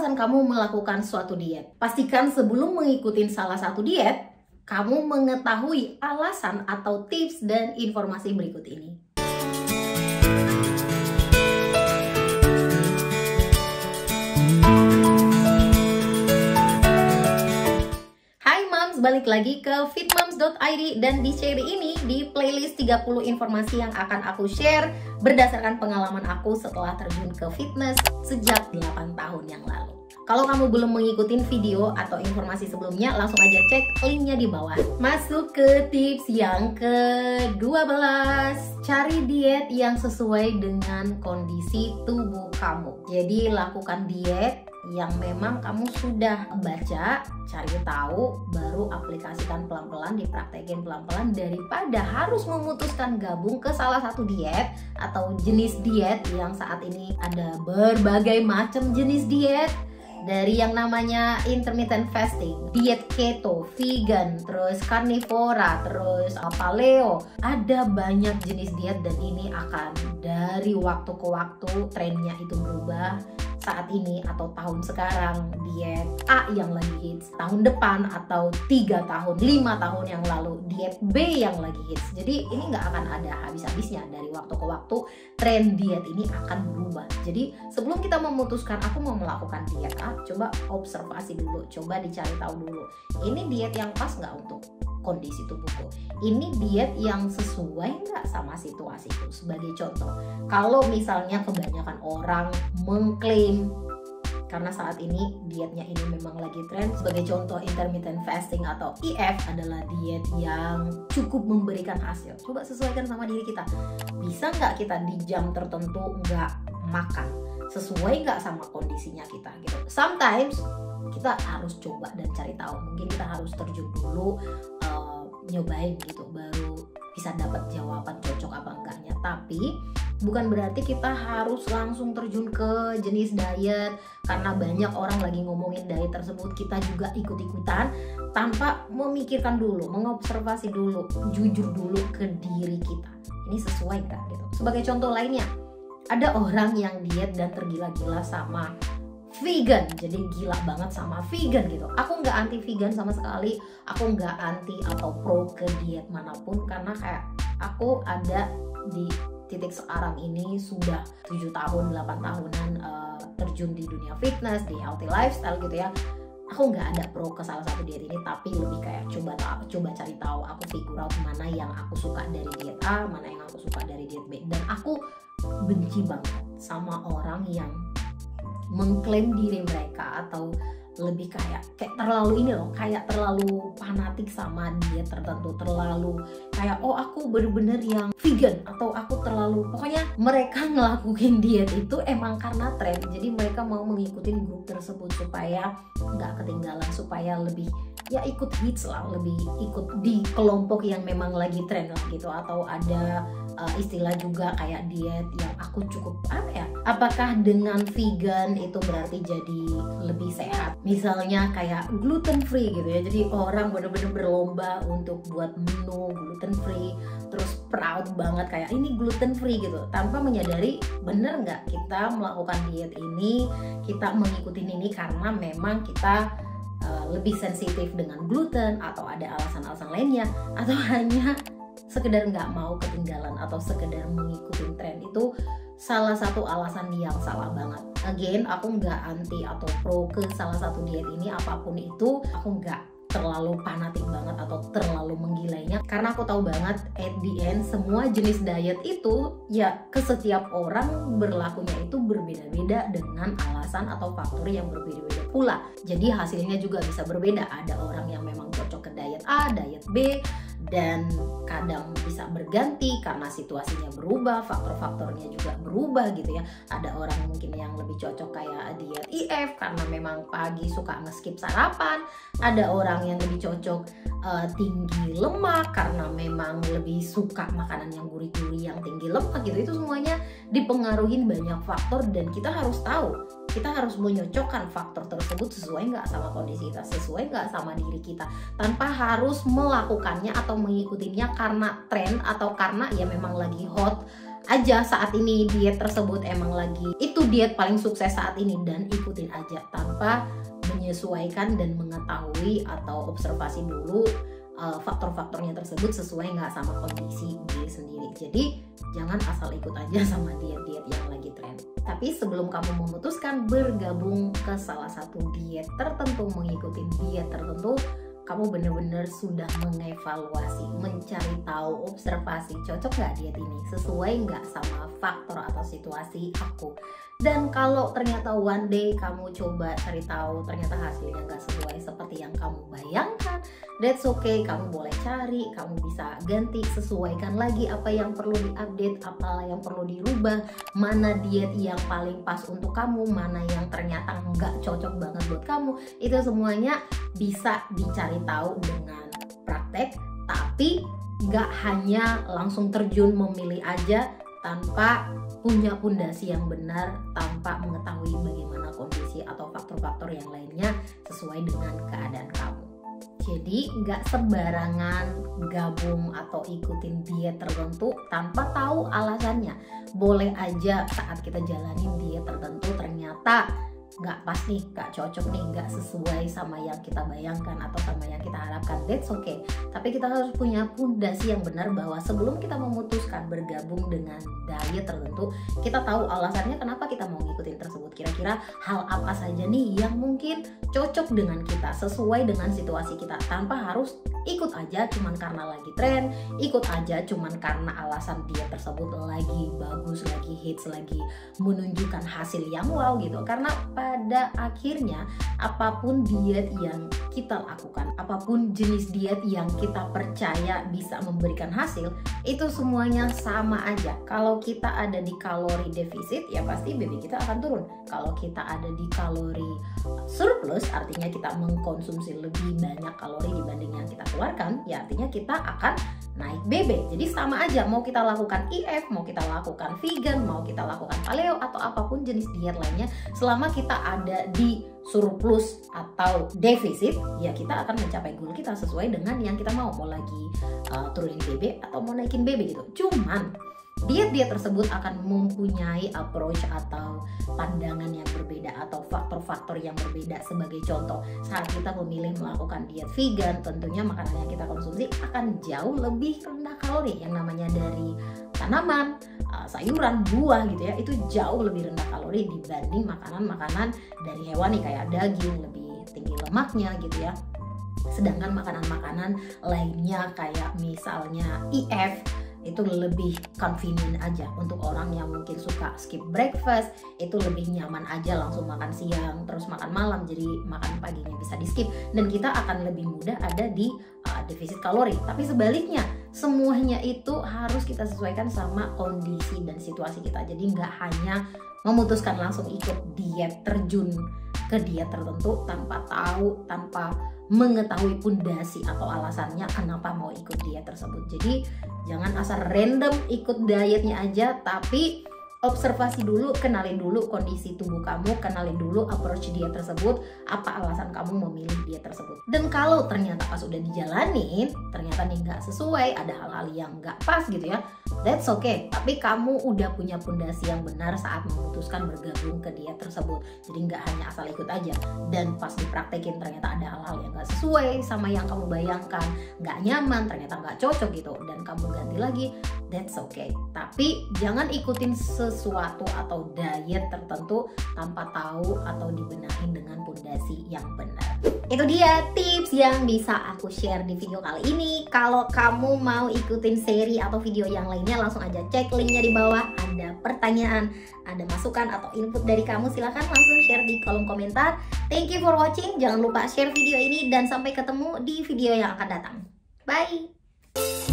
alasan kamu melakukan suatu diet? Pastikan sebelum mengikuti salah satu diet, kamu mengetahui alasan atau tips dan informasi berikut ini. Balik lagi ke fitmoms.id, dan di seri ini di playlist 30 informasi yang akan aku share berdasarkan pengalaman aku setelah terjun ke fitness sejak 8 tahun yang lalu. Kalau kamu belum mengikuti video atau informasi sebelumnya, langsung aja cek linknya di bawah. Masuk ke tips yang ke-12. Cari diet yang sesuai dengan kondisi tubuh kamu. Jadi lakukan diet yang memang kamu sudah baca, cari tahu, baru aplikasikan pelan-pelan, dipraktekin pelan-pelan, daripada harus memutuskan gabung ke salah satu diet atau jenis diet yang saat ini ada berbagai macam jenis diet. Dari yang namanya intermittent fasting, diet keto, vegan, terus carnivora, terus paleo. Ada banyak jenis diet dan ini akan dari waktu ke waktu trennya itu berubah. Saat ini atau tahun sekarang diet A yang lagi hits, tahun depan atau 3 tahun, 5 tahun yang lalu diet B yang lagi hits. Jadi ini nggak akan ada habis-habisnya, dari waktu ke waktu tren diet ini akan berubah. Jadi sebelum kita memutuskan aku mau melakukan diet A, coba observasi dulu, coba dicari tahu dulu, ini diet yang pas nggak untuk kondisi tubuhku, ini diet yang sesuai nggak sama situasiku. Sebagai contoh, kalau misalnya kebanyakan orang mengklaim karena saat ini dietnya ini memang lagi tren, sebagai contoh intermittent fasting atau IF adalah diet yang cukup memberikan hasil. Coba sesuaikan sama diri kita, bisa nggak kita di jam tertentu nggak makan, sesuai nggak sama kondisinya kita gitu. Sometimes kita harus coba dan cari tahu, mungkin kita harus terjun dulu, nyobain gitu, baru bisa dapat jawaban cocok apa enggaknya. Tapi bukan berarti kita harus langsung terjun ke jenis diet karena banyak orang lagi ngomongin diet tersebut, kita juga ikut-ikutan tanpa memikirkan dulu, mengobservasi dulu, jujur dulu ke diri kita, ini sesuai nggak gitu. Sebagai contoh lainnya, ada orang yang diet dan tergila-gila sama vegan, jadi gila banget sama vegan gitu. Aku nggak anti vegan sama sekali, aku nggak anti atau pro ke diet manapun, karena kayak aku ada di titik sekarang ini sudah 7 tahun, 8 tahunan terjun di dunia fitness, di healthy lifestyle gitu ya. Aku nggak ada pro ke salah satu diet ini, tapi lebih kayak coba cari tahu, aku figure out mana yang aku suka dari diet A, mana yang aku suka dari diet B. Dan aku benci banget sama orang yang mengklaim diri mereka atau lebih kayak terlalu ini loh, kayak terlalu fanatik sama diet tertentu, terlalu kayak oh aku bener-bener yang vegan, atau aku terlalu, pokoknya mereka ngelakuin diet itu emang karena tren. Jadi mereka mau mengikuti grup tersebut supaya nggak ketinggalan, supaya lebih ya ikut hits lah, lebih ikut di kelompok yang memang lagi tren lah gitu. Atau ada istilah juga kayak diet yang aku cukup apa ya, apakah dengan vegan itu berarti jadi lebih sehat, misalnya kayak gluten free gitu ya. Jadi orang bener-bener berlomba untuk buat menu gluten free, terus proud banget kayak ini gluten free gitu, tanpa menyadari bener nggak kita melakukan diet ini, kita mengikuti ini karena memang kita lebih sensitif dengan gluten, atau ada alasan-alasan lainnya, atau hanya sekedar nggak mau ketinggalan atau sekedar mengikuti tren. Itu salah satu alasan yang salah banget. Again, aku nggak anti atau pro ke salah satu diet ini, apapun itu aku nggak terlalu fanatik banget atau terlalu menggilainya, karena aku tahu banget at the end semua jenis diet itu ya ke setiap orang berlakunya itu berbeda-beda dengan alasan atau faktor yang berbeda-beda pula. Jadi hasilnya juga bisa berbeda. Ada orang yang memang cocok ke diet A, diet B, dan kadang bisa berganti karena situasinya berubah, faktor-faktornya juga berubah gitu ya. Ada orang mungkin yang lebih cocok kayak diet IF karena memang pagi suka nge-skip sarapan. Ada orang yang lebih cocok tinggi lemak karena memang lebih suka makanan yang gurih-gurih, yang tinggi lemak gitu. Itu semuanya dipengaruhi banyak faktor, dan kita harus tahu, kita harus menyocokkan faktor tersebut sesuai nggak sama kondisi kita, sesuai nggak sama diri kita, tanpa harus melakukannya atau mengikutinya karena tren atau karena ya memang lagi hot aja saat ini diet tersebut, emang lagi itu diet paling sukses saat ini dan ikutin aja tanpa tanpa menyesuaikan dan mengetahui atau observasi dulu faktor-faktornya tersebut sesuai nggak sama kondisi diri sendiri. Jadi jangan asal ikut aja sama diet-diet yang lagi tren. Tapi sebelum kamu memutuskan bergabung ke salah satu diet tertentu, mengikuti diet tertentu, kamu benar-benar sudah mengevaluasi, mencari tahu, observasi, cocok nggak diet ini, sesuai nggak sama faktor atau situasi aku. Dan kalau ternyata one day kamu coba cari tahu, ternyata hasilnya nggak sesuai seperti yang kamu bayangkan, that's okay, kamu boleh cari, kamu bisa ganti, sesuaikan lagi apa yang perlu diupdate, apa yang perlu dirubah, mana diet yang paling pas untuk kamu, mana yang ternyata nggak cocok banget buat kamu. Itu semuanya bisa dicari tahu dengan praktek, tapi nggak hanya langsung terjun memilih aja tanpa punya pondasi yang benar, tanpa mengetahui bagaimana kondisi atau faktor-faktor yang lainnya sesuai dengan keadaan kamu. Jadi nggak sembarangan gabung atau ikutin diet tertentu tanpa tahu alasannya. Boleh aja saat kita jalanin diet tertentu ternyata nggak pas nih, nggak cocok nih, nggak sesuai sama yang kita bayangkan atau sama yang kita harapkan, that's okay. Tapi kita harus punya pondasi yang benar bahwa sebelum kita memutuskan bergabung dengan diet tertentu, kita tahu alasannya kenapa kita mau ngikutin tersebut. Kira-kira hal apa saja nih yang mungkin cocok dengan kita, sesuai dengan situasi kita, tanpa harus ikut aja cuman karena lagi tren, ikut aja cuman karena alasan diet tersebut lagi bagus, lagi hits, lagi menunjukkan hasil yang wow gitu. Karena pada akhirnya apapun diet yang kita lakukan, apapun jenis diet yang kita percaya bisa memberikan hasil, itu semuanya sama aja. Kalau kita ada di kalori defisit, ya pasti BB kita akan turun. Kalau kita ada di kalori surplus, artinya kita mengkonsumsi lebih banyak kalori dibanding yang kita keluarkan, ya artinya kita akan naik BB. Jadi sama aja, mau kita lakukan IF, mau kita lakukan vegan, mau kita lakukan paleo atau apapun jenis diet lainnya, selama kita ada di surplus atau defisit, ya kita akan mencapai goal kita sesuai dengan yang kita mau lagi turunin BB atau mau naikin BB gitu. Cuman diet-diet tersebut akan mempunyai approach atau pandangan yang berbeda atau faktor-faktor yang berbeda. Sebagai contoh, saat kita memilih melakukan diet vegan, tentunya makanan yang kita konsumsi akan jauh lebih rendah kalori. Yang namanya dari tanaman, sayuran, buah gitu ya, itu jauh lebih rendah kalori dibanding makanan-makanan dari hewan nih, kayak daging, lebih tinggi lemaknya gitu ya. Sedangkan makanan-makanan lainnya kayak misalnya IF itu lebih convenient aja untuk orang yang mungkin suka skip breakfast, itu lebih nyaman aja langsung makan siang terus makan malam, jadi makan paginya bisa di skip dan kita akan lebih mudah ada di defisit kalori. Tapi sebaliknya, semuanya itu harus kita sesuaikan sama kondisi dan situasi kita. Jadi nggak hanya memutuskan langsung ikut diet, terjun ke diet tertentu tanpa tahu, tanpa mengetahui pondasi atau alasannya kenapa mau ikut diet tersebut. Jadi jangan asal random ikut dietnya aja, tapi observasi dulu, kenalin dulu kondisi tubuh kamu, kenalin dulu approach diet tersebut, apa alasan kamu memilih diet tersebut. Dan kalau ternyata pas udah dijalanin, ternyata nih nggak sesuai, ada hal-hal yang nggak pas gitu ya, that's okay. Tapi kamu udah punya pondasi yang benar saat memutuskan bergabung ke diet tersebut. Jadi nggak hanya asal ikut aja, dan pas dipraktekin ternyata ada hal-hal yang nggak sesuai sama yang kamu bayangkan, nggak nyaman, ternyata nggak cocok gitu, dan kamu ganti lagi, that's okay. Tapi jangan ikutin sesuatu atau diet tertentu tanpa tahu atau dibenahin dengan pondasi yang benar. Itu dia tips yang bisa aku share di video kali ini. Kalau kamu mau ikutin seri atau video yang lainnya, langsung aja cek linknya di bawah. Ada pertanyaan, ada masukan atau input dari kamu, silahkan langsung share di kolom komentar. Thank you for watching. Jangan lupa share video ini dan sampai ketemu di video yang akan datang. Bye!